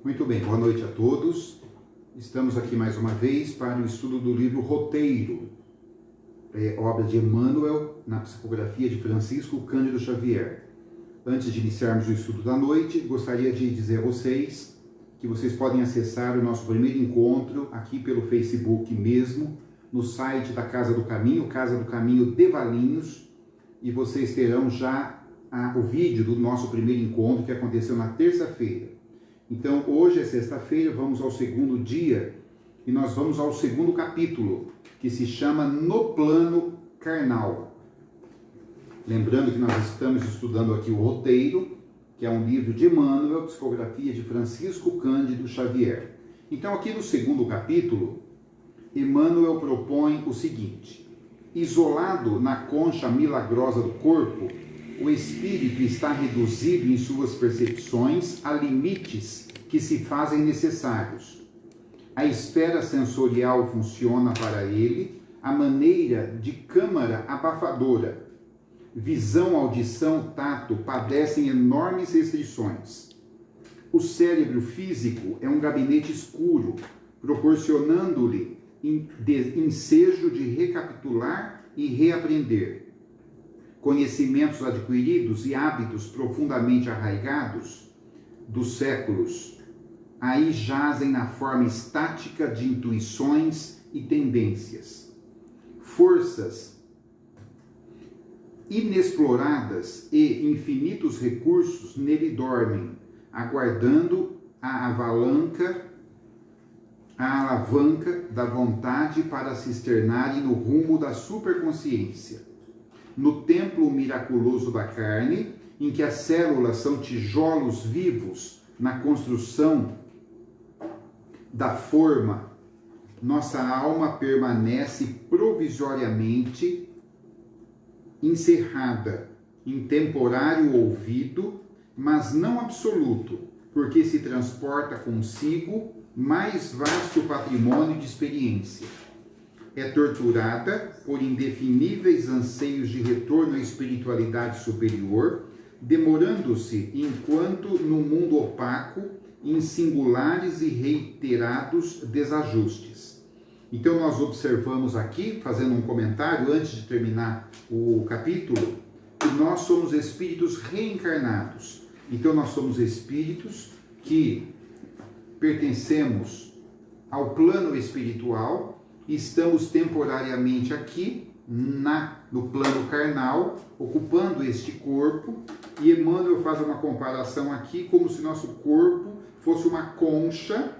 Muito bem, boa noite a todos. Estamos aqui mais uma vez para o estudo do livro Roteiro, obra de Emmanuel, na psicografia de Francisco Cândido Xavier. Antes de iniciarmos o estudo da noite, gostaria de dizer a vocês que vocês podem acessar o nosso primeiro encontro aqui pelo Facebook mesmo, no site da Casa do Caminho de Valinhos, e vocês terão já o vídeo do nosso primeiro encontro que aconteceu na terça-feira. Então, hoje é sexta-feira, vamos ao segundo dia e nós vamos ao segundo capítulo, que se chama No Plano Carnal. Lembrando que nós estamos estudando aqui o Roteiro, que é um livro de Emmanuel, psicografia de Francisco Cândido Xavier. Então, aqui no segundo capítulo, Emmanuel propõe o seguinte: isolado na concha milagrosa do corpo, o espírito está reduzido em suas percepções a limites que se fazem necessários. A esfera sensorial funciona para ele à maneira de câmara abafadora. Visão, audição, tato padecem enormes restrições. O cérebro físico é um gabinete escuro, proporcionando-lhe ensejo de recapitular e reaprender. Conhecimentos adquiridos e hábitos profundamente arraigados dos séculos aí jazem na forma estática de intuições e tendências. Forças inexploradas e infinitos recursos nele dormem, aguardando a alavanca da vontade para se externarem no rumo da superconsciência. No templo miraculoso da carne, em que as células são tijolos vivos na construção da forma, nossa alma permanece provisoriamente encerrada em temporário ouvido, mas não absoluto, porque se transporta consigo mais vasto patrimônio de experiência. É torturada por indefiníveis anseios de retorno à espiritualidade superior, demorando-se enquanto no mundo opaco, em singulares e reiterados desajustes. Então nós observamos aqui, fazendo um comentário antes de terminar o capítulo, que nós somos espíritos reencarnados. Então nós somos espíritos que pertencemos ao plano espiritual, estamos temporariamente aqui no plano carnal, ocupando este corpo, e Emmanuel faz uma comparação aqui como se nosso corpo fosse uma concha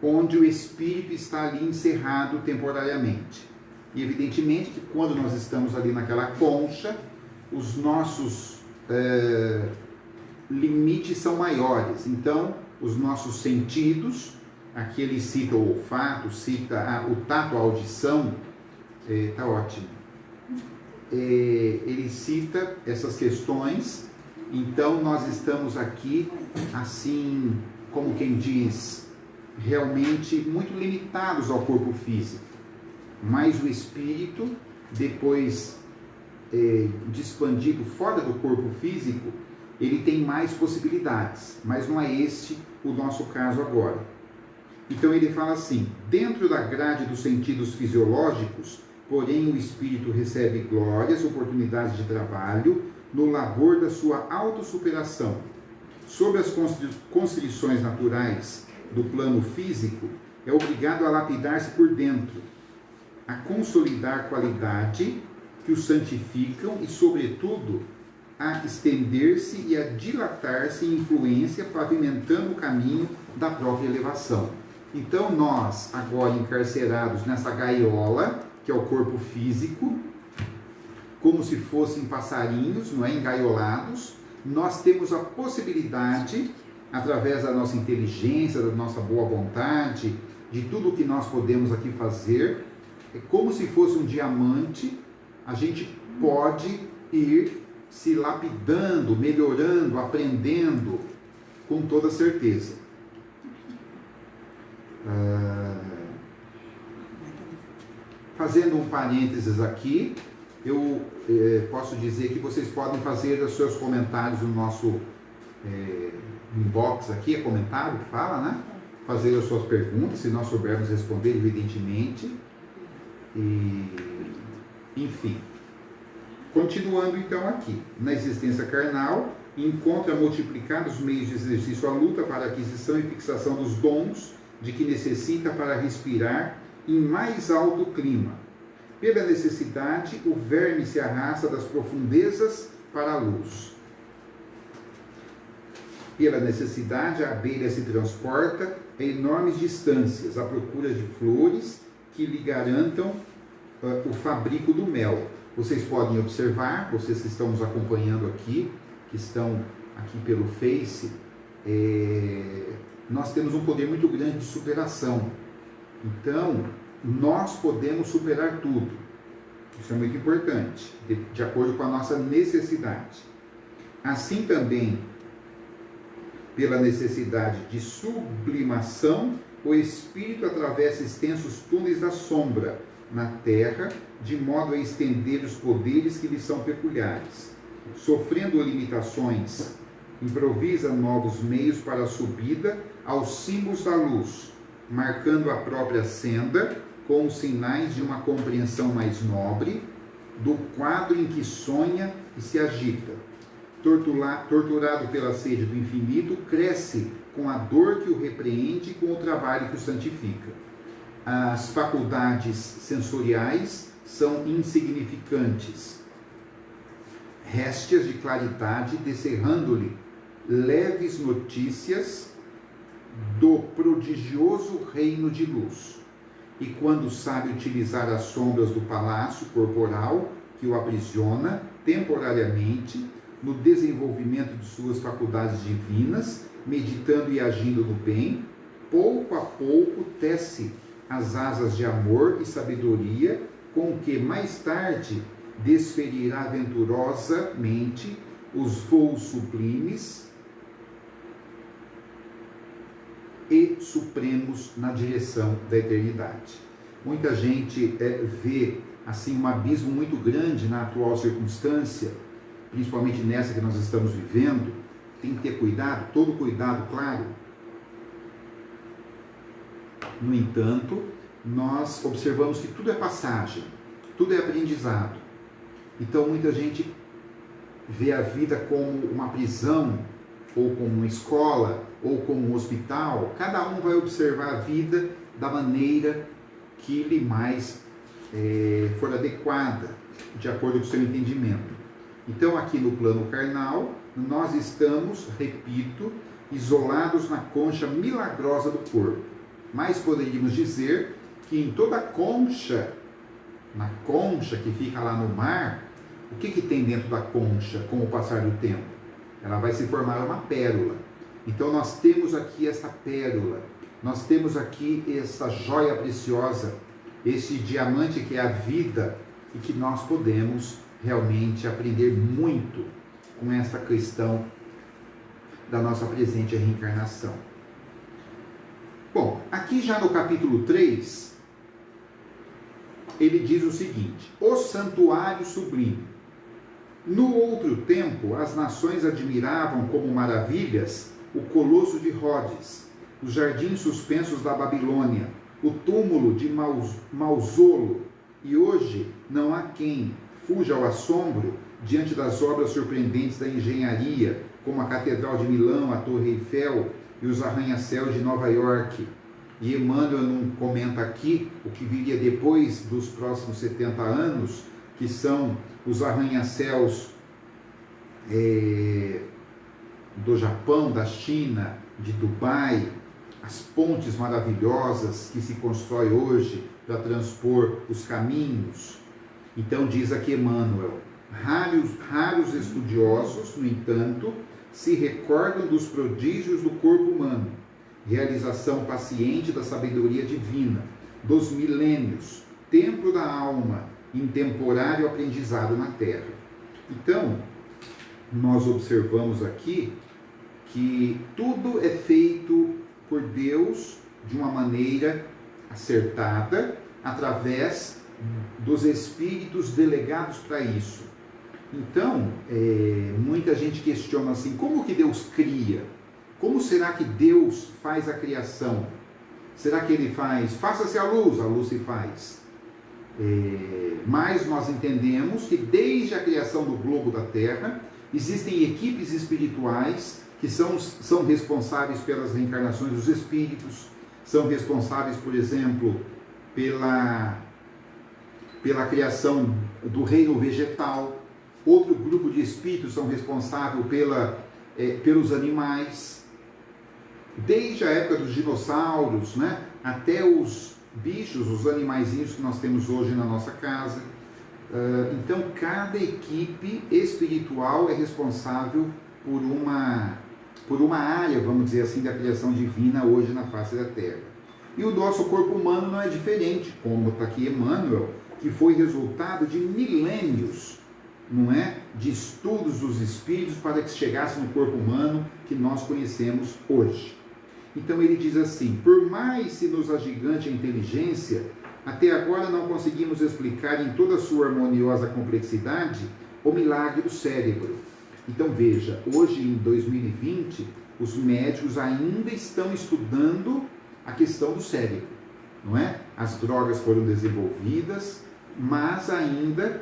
onde o espírito está ali encerrado temporariamente. E evidentemente que quando nós estamos ali naquela concha, os nossos limites são maiores. Então, os nossos sentidos, aqui ele cita o olfato, cita o tato, a audição, tá ótimo. Ele cita essas questões. Então nós estamos aqui, assim, como quem diz, realmente muito limitados ao corpo físico. Mas o espírito, depois de expandido fora do corpo físico, ele tem mais possibilidades. Mas não é este o nosso caso agora. Então ele fala assim: dentro da grade dos sentidos fisiológicos, porém o espírito recebe glórias, oportunidades de trabalho no labor da sua autossuperação. Sob as constrições naturais do plano físico, é obrigado a lapidar-se por dentro, a consolidar qualidade que o santificam e, sobretudo, a estender-se e a dilatar-se em influência, pavimentando o caminho da própria elevação. Então nós, agora encarcerados nessa gaiola, que é o corpo físico, como se fossem passarinhos, não é, engaiolados, nós temos a possibilidade, através da nossa inteligência, da nossa boa vontade, de tudo o que nós podemos aqui fazer, é como se fosse um diamante, a gente pode ir se lapidando, melhorando, aprendendo, com toda certeza. Fazendo um parênteses aqui, eu posso dizer que vocês podem fazer os seus comentários no nosso inbox aqui, é comentário que fala, né? Fazer as suas perguntas, se nós soubermos responder, evidentemente. E, enfim. Continuando então aqui. Na existência carnal, encontra multiplicados meios de exercício à luta para a aquisição e fixação dos dons de que necessita para respirar em mais alto clima. Pela necessidade, o verme se arrasta das profundezas para a luz. Pela necessidade, a abelha se transporta a enormes distâncias, à procura de flores que lhe garantam o fabrico do mel. Vocês podem observar, vocês que estão nos acompanhando aqui, que estão aqui pelo Face, nós temos um poder muito grande de superação. Então, nós podemos superar tudo. Isso é muito importante, de acordo com a nossa necessidade. Assim também, pela necessidade de sublimação, o espírito atravessa extensos túneis da sombra na terra, de modo a estender os poderes que lhe são peculiares. Sofrendo limitações, improvisa novos meios para a subida aos símbolos da luz, marcando a própria senda com os sinais de uma compreensão mais nobre do quadro em que sonha e se agita. Torturado pela sede do infinito, cresce com a dor que o repreende e com o trabalho que o santifica. As faculdades sensoriais são insignificantes, réstias de claridade, descerrando-lhe leves notícias do prodigioso reino de luz. E quando sabe utilizar as sombras do palácio corporal que o aprisiona temporariamente no desenvolvimento de suas faculdades divinas, meditando e agindo no bem, pouco a pouco tece as asas de amor e sabedoria com que mais tarde desferirá venturosamente os voos sublimes e supremos na direção da eternidade. Muita gente vê assim um abismo muito grande na atual circunstância, principalmente nessa que nós estamos vivendo. Tem que ter cuidado, todo cuidado, claro. No entanto, nós observamos que tudo é passagem, tudo é aprendizado. Então muita gente vê a vida como uma prisão, ou como uma escola, ou como um hospital. Cada um vai observar a vida da maneira que lhe mais for adequada, de acordo com o seu entendimento. Então aqui no plano carnal, nós estamos, repito, isolados na concha milagrosa do corpo. Mas poderíamos dizer que em toda a concha, na concha que fica lá no mar, o que tem dentro da concha com o passar do tempo? Ela vai se formar uma pérola. Então nós temos aqui essa pérola, nós temos aqui essa joia preciosa, esse diamante que é a vida, e que nós podemos realmente aprender muito com essa questão da nossa presente reencarnação. Bom, aqui já no capítulo 3, ele diz o seguinte: o santuário sublime. No outro tempo, as nações admiravam como maravilhas o colosso de Rhodes, os jardins suspensos da Babilônia, o túmulo de Mausolo, e hoje não há quem fuja ao assombro diante das obras surpreendentes da engenharia, como a Catedral de Milão, a Torre Eiffel e os arranha-céus de Nova York. E Emmanuel não comenta aqui o que viria depois dos próximos 70 anos, que são os arranha-céus do Japão, da China, de Dubai, as pontes maravilhosas que se constrói hoje para transpor os caminhos. Então diz aqui Emmanuel: raros estudiosos, no entanto, se recordam dos prodígios do corpo humano, realização paciente da sabedoria divina, dos milênios, templo da alma, em temporário aprendizado na terra. Então, nós observamos aqui que tudo é feito por Deus de uma maneira acertada, através dos espíritos delegados para isso. Então, muita gente questiona assim, como que Deus cria? Como será que Deus faz a criação? Será que Ele faz, faça-se a luz se faz? Mas nós entendemos que desde a criação do globo da Terra, existem equipes espirituais que são responsáveis pelas reencarnações dos espíritos, são responsáveis, por exemplo, pela criação do reino vegetal. Outro grupo de espíritos são responsáveis pelos animais. Desde a época dos dinossauros, né, até os bichos, os animaizinhos que nós temos hoje na nossa casa. Então, cada equipe espiritual é responsável por uma área, vamos dizer assim, da criação divina hoje na face da Terra. E o nosso corpo humano não é diferente, como está aqui Emmanuel, que foi resultado de milênios, não é, de estudos dos espíritos para que chegasse no corpo humano que nós conhecemos hoje. Então ele diz assim: por mais se nos agigante a inteligência, até agora não conseguimos explicar em toda a sua harmoniosa complexidade o milagre do cérebro. Então veja, hoje em 2020, os médicos ainda estão estudando a questão do cérebro, não é? As drogas foram desenvolvidas, mas ainda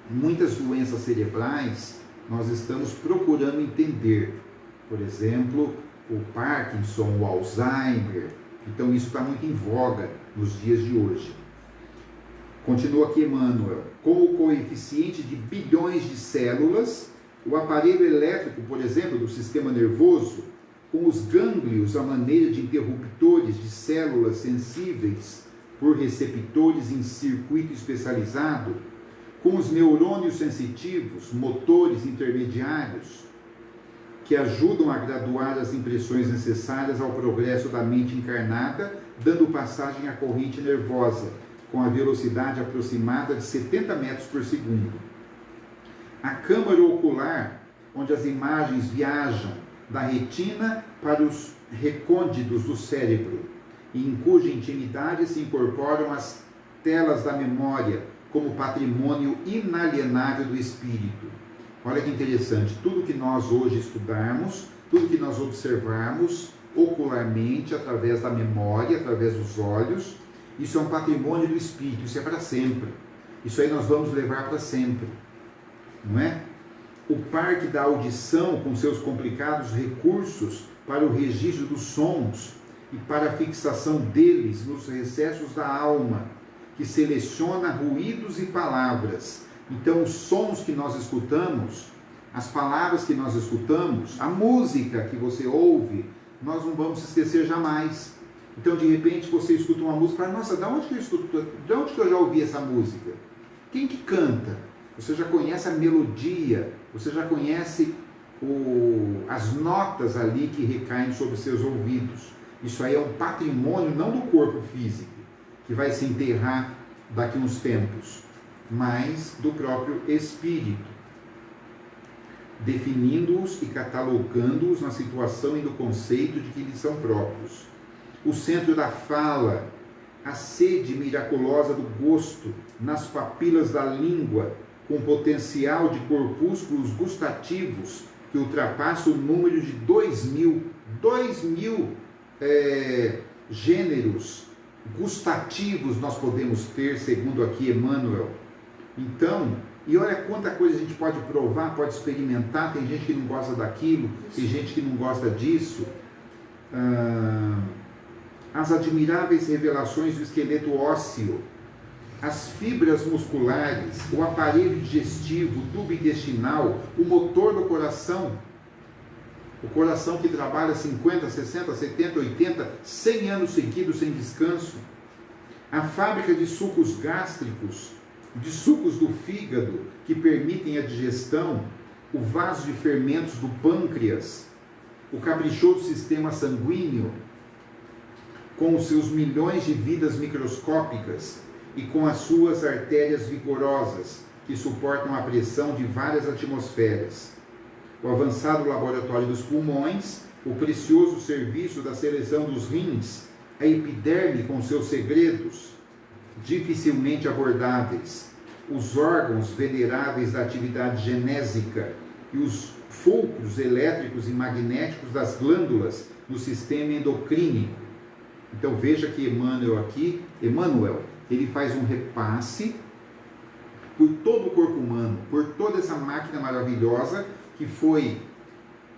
muitas doenças cerebrais nós estamos procurando entender. Por exemplo, o Parkinson, o Alzheimer. Então isso está muito em voga nos dias de hoje. Continua aqui Emmanuel: com o coeficiente de bilhões de células, o aparelho elétrico, por exemplo, do sistema nervoso, com os gânglios à maneira de interruptores de células sensíveis por receptores em circuito especializado, com os neurônios sensitivos, motores intermediários, que ajudam a graduar as impressões necessárias ao progresso da mente encarnada, dando passagem à corrente nervosa, com a velocidade aproximada de 70 metros por segundo. A câmara ocular, onde as imagens viajam da retina para os recônditos do cérebro, e em cuja intimidade se incorporam as telas da memória, como patrimônio inalienável do espírito. Olha que interessante, tudo que nós hoje estudarmos, tudo que nós observarmos ocularmente, através da memória, através dos olhos, isso é um patrimônio do espírito, isso é para sempre. Isso aí nós vamos levar para sempre, não é? O parque da audição, com seus complicados recursos para o registro dos sons e para a fixação deles nos recessos da alma, que seleciona ruídos e palavras. Então, os sons que nós escutamos, as palavras que nós escutamos, a música que você ouve, nós não vamos esquecer jamais. Então, de repente, você escuta uma música e fala: nossa, de onde que eu já ouvi essa música? Quem que canta? Você já conhece a melodia, você já conhece as notas ali que recaem sobre seus ouvidos. Isso aí é um patrimônio não do corpo físico, que vai se enterrar daqui a uns tempos, mas do próprio espírito, definindo-os e catalogando-os na situação e no conceito de que lhes são próprios. O centro da fala, a sede miraculosa do gosto nas papilas da língua, com potencial de corpúsculos gustativos que ultrapassa o número de 2.000 gêneros gustativos nós podemos ter, segundo aqui Emmanuel. Então, e olha quanta coisa a gente pode provar, pode experimentar. Tem gente que não gosta daquilo, tem gente que não gosta disso. As admiráveis revelações do esqueleto ósseo, as fibras musculares, o aparelho digestivo, o tubo intestinal, o motor do coração, o coração que trabalha 50, 60, 70, 80, 100 anos seguidos sem descanso, a fábrica de sucos gástricos, de sucos do fígado que permitem a digestão, o vaso de fermentos do pâncreas, o caprichoso sistema sanguíneo, com os seus milhões de vidas microscópicas e com as suas artérias vigorosas, que suportam a pressão de várias atmosferas. O avançado laboratório dos pulmões, o precioso serviço da seleção dos rins, a epiderme com seus segredos, dificilmente abordáveis, os órgãos veneráveis da atividade genésica e os fulcros elétricos e magnéticos das glândulas no sistema endocrínico. Então veja que Emmanuel, ele faz um repasse por todo o corpo humano, por toda essa máquina maravilhosa que foi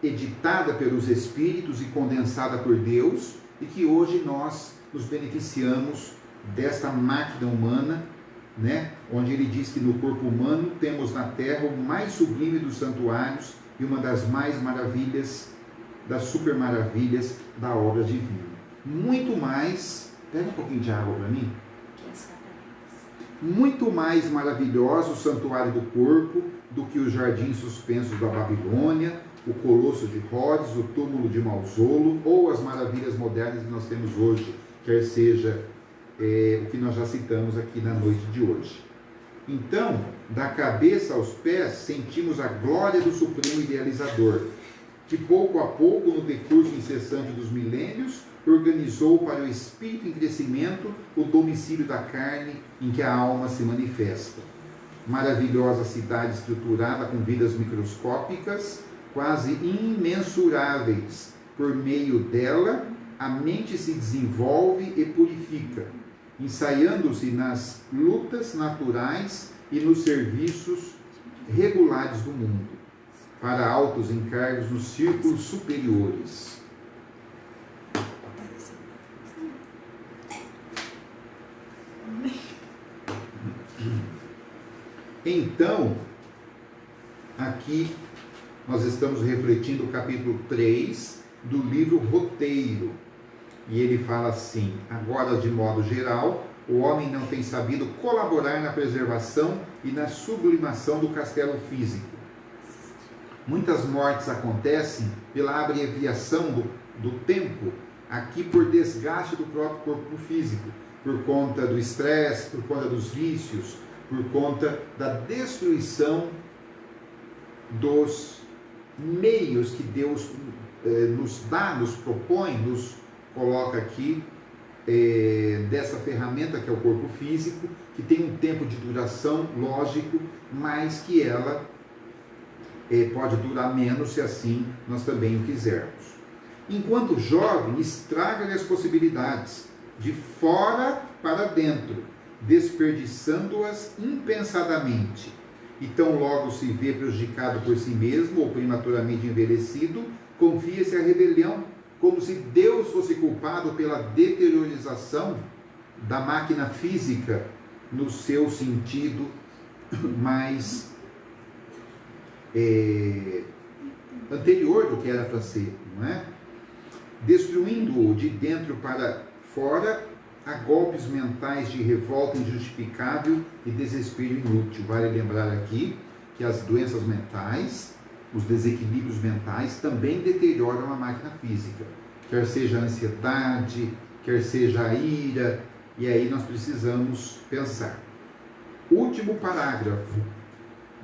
editada pelos Espíritos e condensada por Deus, e que hoje nós nos beneficiamos desta máquina humana, né? Onde ele diz que no corpo humano temos na Terra o mais sublime dos santuários e uma das mais maravilhas, das super maravilhas da obra divina. Muito mais, pega um pouquinho de água para mim. Muito mais maravilhoso o santuário do corpo do que os jardins suspensos da Babilônia, o Colosso de Rhodes, o túmulo de Mausolo, ou as maravilhas modernas que nós temos hoje, quer seja o que nós já citamos aqui na noite de hoje. Então, da cabeça aos pés, sentimos a glória do Supremo Idealizador, que pouco a pouco, no decurso incessante dos milênios, organizou para o espírito em crescimento o domicílio da carne em que a alma se manifesta. Maravilhosa cidade estruturada com vidas microscópicas, quase imensuráveis. Por meio dela, a mente se desenvolve e purifica, ensaiando-se nas lutas naturais e nos serviços regulares do mundo, para altos encargos nos círculos superiores. Então, aqui nós estamos refletindo o capítulo 3 do livro Roteiro. E ele fala assim: agora, de modo geral, o homem não tem sabido colaborar na preservação e na sublimação do castelo físico. Muitas mortes acontecem pela abreviação do tempo, aqui por desgaste do próprio corpo físico, por conta do estresse, por conta dos vícios, por conta da destruição dos meios que Deus nos dá, nos propõe, nos coloca aqui, dessa ferramenta que é o corpo físico, que tem um tempo de duração, lógico, mas que ela pode durar menos se assim nós também o quisermos. Enquanto jovem, estraga-lhe as possibilidades, de fora para dentro, desperdiçando-as impensadamente. E tão logo se vê prejudicado por si mesmo ou prematuramente envelhecido, confia-se à rebelião, como se Deus fosse culpado pela deteriorização da máquina física no seu sentido mais anterior do que era para ser, não é? Destruindo-o de dentro para fora a golpes mentais de revolta injustificável e desespero inútil. Vale lembrar aqui que as doenças mentais, os desequilíbrios mentais também deterioram a máquina física, quer seja a ansiedade, quer seja a ira, e aí nós precisamos pensar. Último parágrafo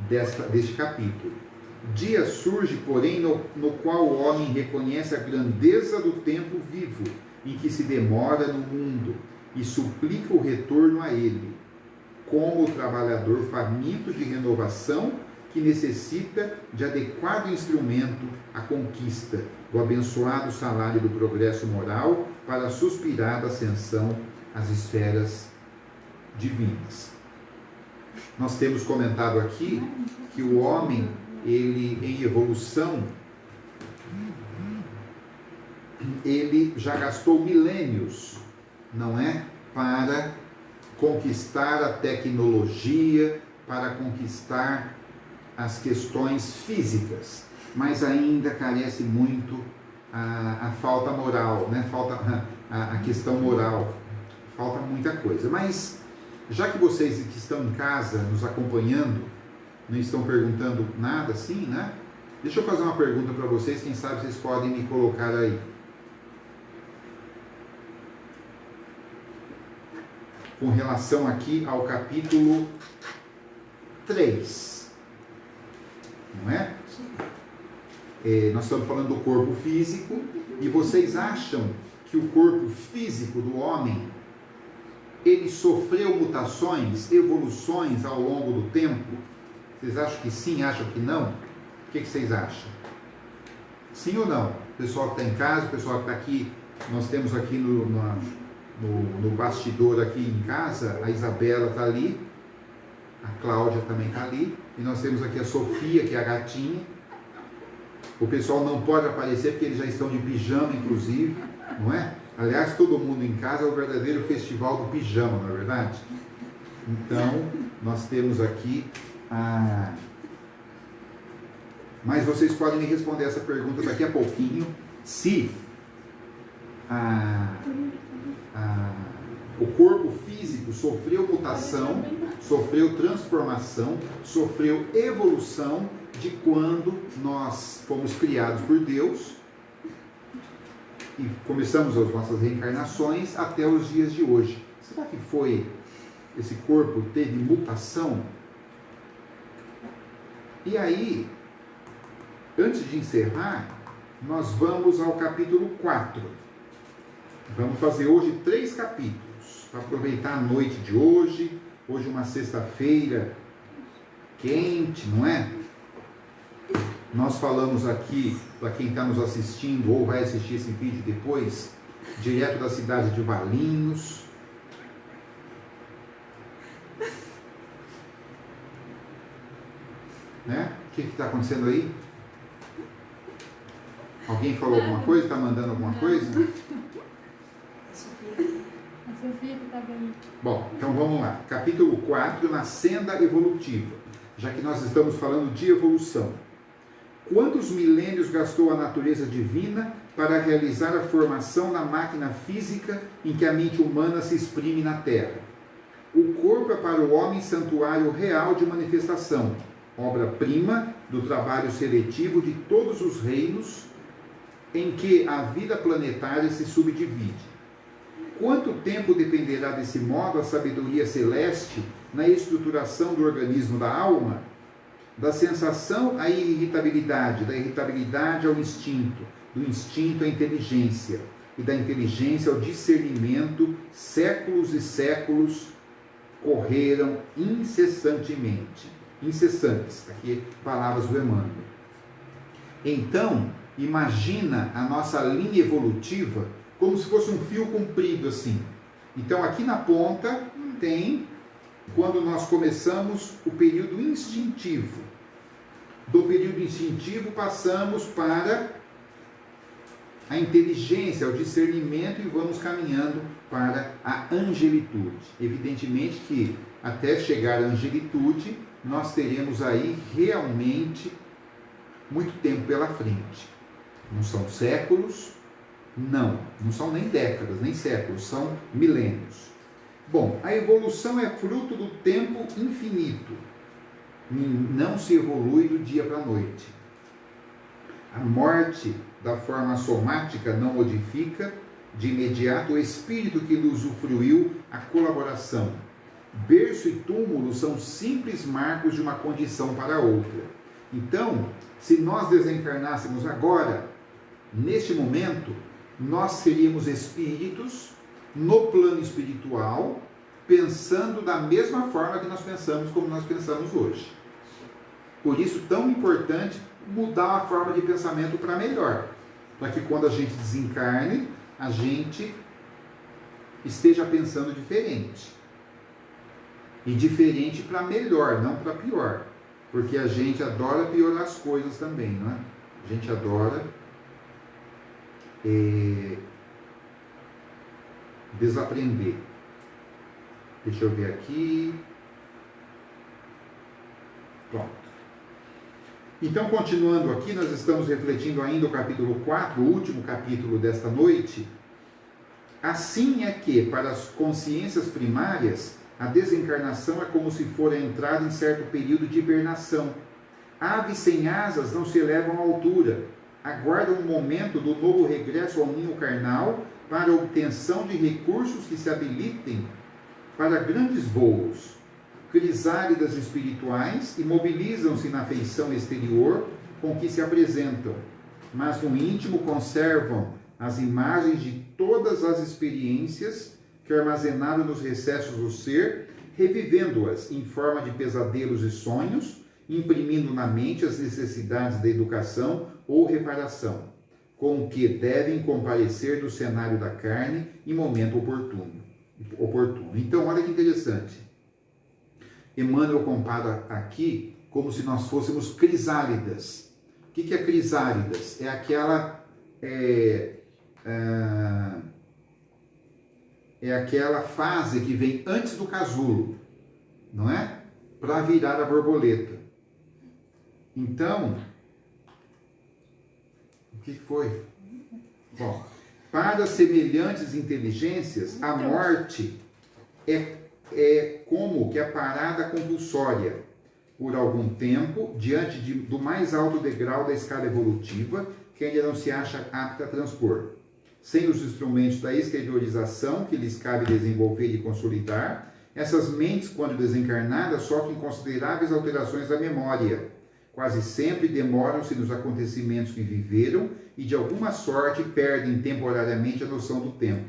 deste capítulo. Dia surge, porém, no qual o homem reconhece a grandeza do tempo vivo em que se demora no mundo e suplica o retorno a ele, como o trabalhador faminto de renovação que necessita de adequado instrumento à conquista do abençoado salário do progresso moral para a suspirada ascensão às esferas divinas. Nós temos comentado aqui que o homem, ele em evolução, ele já gastou milênios, não é? Para conquistar a tecnologia, para conquistar as questões físicas, mas ainda carece muito a falta moral, né? Falta a questão moral, falta muita coisa. Mas, já que vocês que estão em casa nos acompanhando, não estão perguntando nada assim, né? Deixa eu fazer uma pergunta para vocês, quem sabe vocês podem me colocar aí. Com relação aqui ao capítulo 3, não é? Nós estamos falando do corpo físico, e vocês acham que o corpo físico do homem ele sofreu mutações, evoluções ao longo do tempo? Vocês acham que sim, acham que não? O que vocês acham? Sim ou não? O pessoal que está em casa, o pessoal que está aqui, nós temos aqui no bastidor aqui em casa, a Isabela está ali, a Cláudia também está ali, e nós temos aqui a Sofia, que é a gatinha. O pessoal não pode aparecer porque eles já estão de pijama, inclusive, não é? Aliás, todo mundo em casa é o verdadeiro festival do pijama, não é verdade? Então, nós temos aqui a... Mas vocês podem me responder essa pergunta daqui a pouquinho, se o corpo físico sofreu mutação, sofreu transformação, sofreu evolução de quando nós fomos criados por Deus e começamos as nossas reencarnações até os dias de hoje. Será que esse corpo teve mutação? E aí, antes de encerrar, nós vamos ao capítulo 4. Vamos fazer hoje 3 capítulos, para aproveitar a noite de hoje. Hoje uma sexta-feira quente, não é? Nós falamos aqui, para quem está nos assistindo ou vai assistir esse vídeo depois, direto da cidade de Valinhos. Né? O que está acontecendo aí? Alguém falou alguma coisa? Está mandando alguma coisa? A Sofia que está bem. Bom, então vamos lá. Capítulo 4, na senda evolutiva. Já que nós estamos falando de evolução. Quantos milênios gastou a natureza divina para realizar a formação da máquina física em que a mente humana se exprime na Terra? O corpo é para o homem santuário real de manifestação, obra-prima do trabalho seletivo de todos os reinos em que a vida planetária se subdivide. Quanto tempo dependerá desse modo a sabedoria celeste na estruturação do organismo da alma? Da sensação à irritabilidade, da irritabilidade ao instinto, do instinto à inteligência, e da inteligência ao discernimento, séculos e séculos correram incessantemente. Incessantes, aqui palavras do Emmanuel. Então, imagina a nossa linha evolutiva como se fosse um fio comprido assim. Então, aqui na ponta tem quando nós começamos o período instintivo. Do período instintivo passamos para a inteligência, o discernimento e vamos caminhando para a angelitude. Evidentemente que até chegar à angelitude nós teremos aí realmente muito tempo pela frente. Não são séculos, não são nem décadas, nem séculos, são milênios. Bom, a evolução é fruto do tempo infinito. Não se evolui do dia para a noite. A morte da forma somática não modifica de imediato o espírito que lhe usufruiu a colaboração. Berço e túmulo são simples marcos de uma condição para outra. Então, se nós desencarnássemos agora, neste momento, nós seríamos espíritos no plano espiritual, pensando da mesma forma que nós pensamos, como nós pensamos hoje. Por isso, tão importante mudar a forma de pensamento para melhor, para que quando a gente desencarne, a gente esteja pensando diferente. E diferente para melhor, não para pior. Porque a gente adora piorar as coisas também, não é? A gente adora desaprender. Deixa eu ver aqui. Pronto. Então, continuando aqui, nós estamos refletindo ainda o capítulo 4, o último capítulo desta noite. Assim é que, para as consciências primárias, a desencarnação é como se for a entrada em certo período de hibernação. Aves sem asas não se elevam à altura, aguardam o momento do novo regresso ao ninho carnal para a obtenção de recursos que se habilitem para grandes voos. Crisálidas espirituais imobilizam-se na feição exterior com que se apresentam, mas no íntimo conservam as imagens de todas as experiências que é armazenado nos recessos do ser, revivendo-as em forma de pesadelos e sonhos, imprimindo na mente as necessidades da educação ou reparação, com que devem comparecer do cenário da carne em momento oportuno. Então, olha que interessante. Emmanuel compara aqui como se nós fôssemos crisálidas. O que é crisálidas? É aquela aquela fase que vem antes do casulo, não é? Para virar a borboleta. Então, o que foi? Bom, para semelhantes inteligências, a morte é como que a parada compulsória por algum tempo diante do mais alto degrau da escada evolutiva que ainda não se acha apta a transpor. Sem os instrumentos da exteriorização que lhes cabe desenvolver e consolidar, essas mentes, quando desencarnadas, sofrem consideráveis alterações da memória. Quase sempre demoram-se nos acontecimentos que viveram e, de alguma sorte, perdem temporariamente a noção do tempo.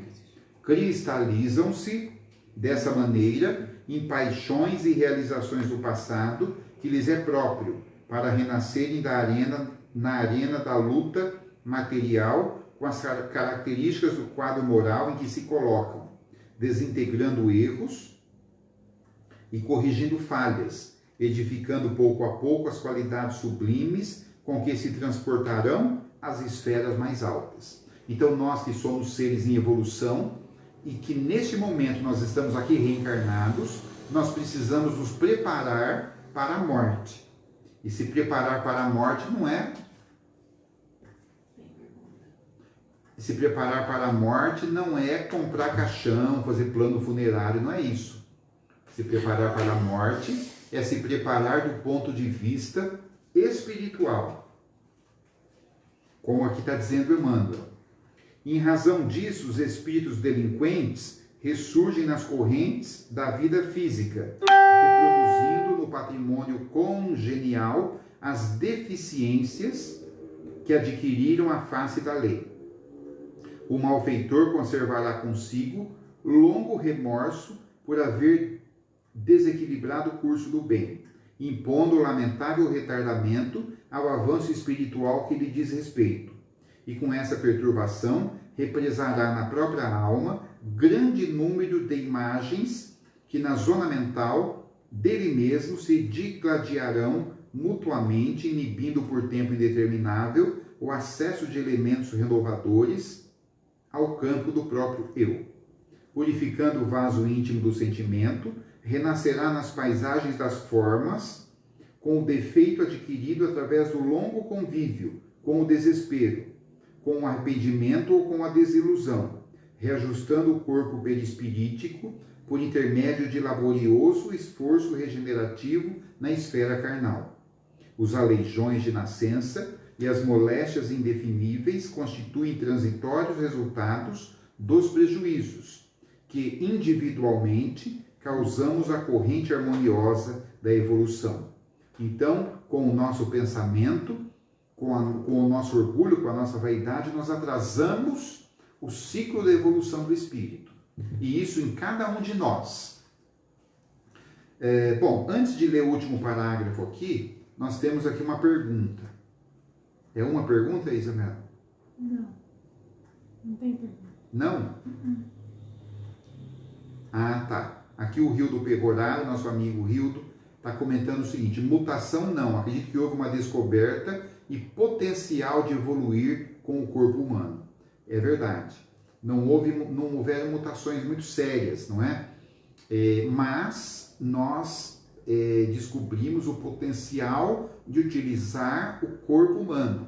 Cristalizam-se, dessa maneira, em paixões e realizações do passado que lhes é próprio, para renascerem na arena da luta material com as características do quadro moral em que se colocam, desintegrando erros e corrigindo falhas, edificando pouco a pouco as qualidades sublimes com que se transportarão às esferas mais altas. Então, nós que somos seres em evolução e que neste momento nós estamos aqui reencarnados, nós precisamos nos preparar para a morte. E se preparar para a morte não é... Se preparar para a morte não é comprar caixão, fazer plano funerário, não é isso. Se preparar para a morte é se preparar do ponto de vista espiritual. Como aqui está dizendo Emmanuel. Em razão disso, os espíritos delinquentes ressurgem nas correntes da vida física, reproduzindo no patrimônio congenial as deficiências que adquiriram a face da lei. O malfeitor conservará consigo longo remorso por haver desequilibrado o curso do bem, impondo lamentável retardamento ao avanço espiritual que lhe diz respeito. E com essa perturbação, represará na própria alma grande número de imagens que na zona mental dele mesmo se digladiarão mutuamente, inibindo por tempo indeterminável o acesso de elementos renovadores ao campo do próprio eu. Purificando o vaso íntimo do sentimento, renascerá nas paisagens das formas, com o defeito adquirido através do longo convívio com o desespero, com o arrependimento ou com a desilusão, reajustando o corpo perispirítico por intermédio de laborioso esforço regenerativo na esfera carnal. Os aleijões de nascença e as moléstias indefiníveis constituem transitórios resultados dos prejuízos, que individualmente causamos a corrente harmoniosa da evolução. Então, com o nosso pensamento, com o nosso orgulho, com a nossa vaidade, nós atrasamos o ciclo da evolução do espírito. E isso em cada um de nós. Bom, antes de ler o último parágrafo aqui, nós temos aqui uma pergunta. É uma pergunta, Isabela? Não. Não tem pergunta. Não? Ah, tá. Aqui o Rildo Pegoraro, nosso amigo Rildo, está comentando o seguinte: mutação não. Acredito que houve uma descoberta e potencial de evoluir com o corpo humano. É verdade. Não houveram mutações muito sérias, não é? Mas nós descobrimos o potencial de utilizar o corpo humano,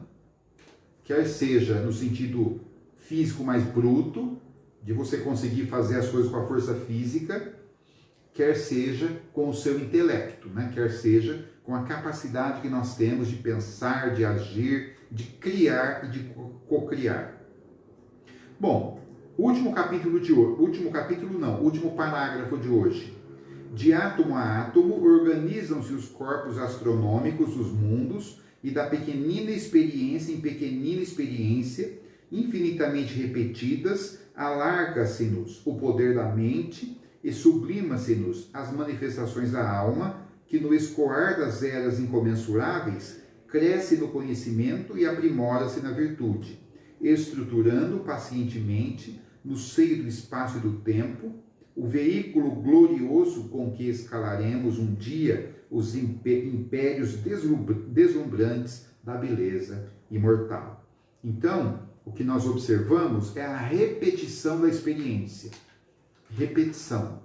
quer seja no sentido físico mais bruto, de você conseguir fazer as coisas com a força física, quer seja com o seu intelecto, né? Quer seja com a capacidade que nós temos de pensar, de agir, de criar e de cocriar. Bom, último parágrafo de hoje. De átomo a átomo, organizam-se os corpos astronômicos dos mundos e da pequenina experiência em pequenina experiência, infinitamente repetidas, alarga-se-nos o poder da mente e sublima-se-nos as manifestações da alma, que no escoar das eras incomensuráveis cresce no conhecimento e aprimora-se na virtude, estruturando pacientemente no seio do espaço e do tempo o veículo glorioso com que escalaremos um dia os impérios deslumbrantes da beleza imortal. Então, o que nós observamos é a repetição da experiência. Repetição.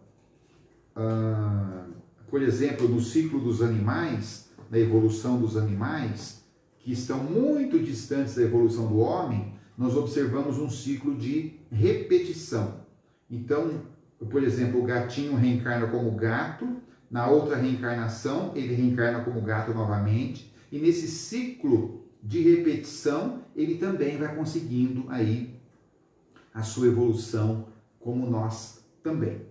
Por exemplo, no ciclo dos animais, na evolução dos animais, que estão muito distantes da evolução do homem, nós observamos um ciclo de repetição. Então, por exemplo, o gatinho reencarna como gato, na outra reencarnação ele reencarna como gato novamente, e nesse ciclo de repetição ele também vai conseguindo aí a sua evolução, como nós também.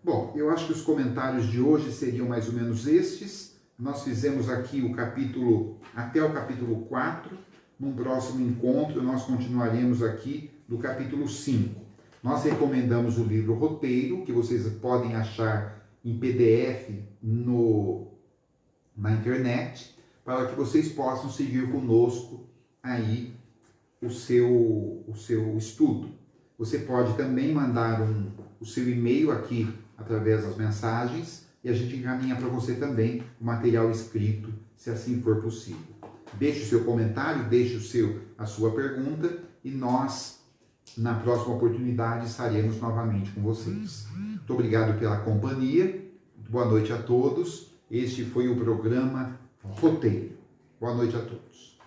Bom, eu acho que os comentários de hoje seriam mais ou menos estes. Nós fizemos aqui o capítulo, até o capítulo 4. Num próximo encontro, nós continuaremos aqui do capítulo 5. Nós recomendamos o livro Roteiro, que vocês podem achar em PDF na internet, para que vocês possam seguir conosco aí o seu estudo. Você pode também mandar o seu e-mail aqui através das mensagens e a gente encaminha para você também o material escrito, se assim for possível. Deixe o seu comentário, deixe a sua pergunta e nós, na próxima oportunidade, estaremos novamente com vocês. Muito obrigado pela companhia, boa noite a todos. Este foi o programa Roteiro. Boa noite a todos.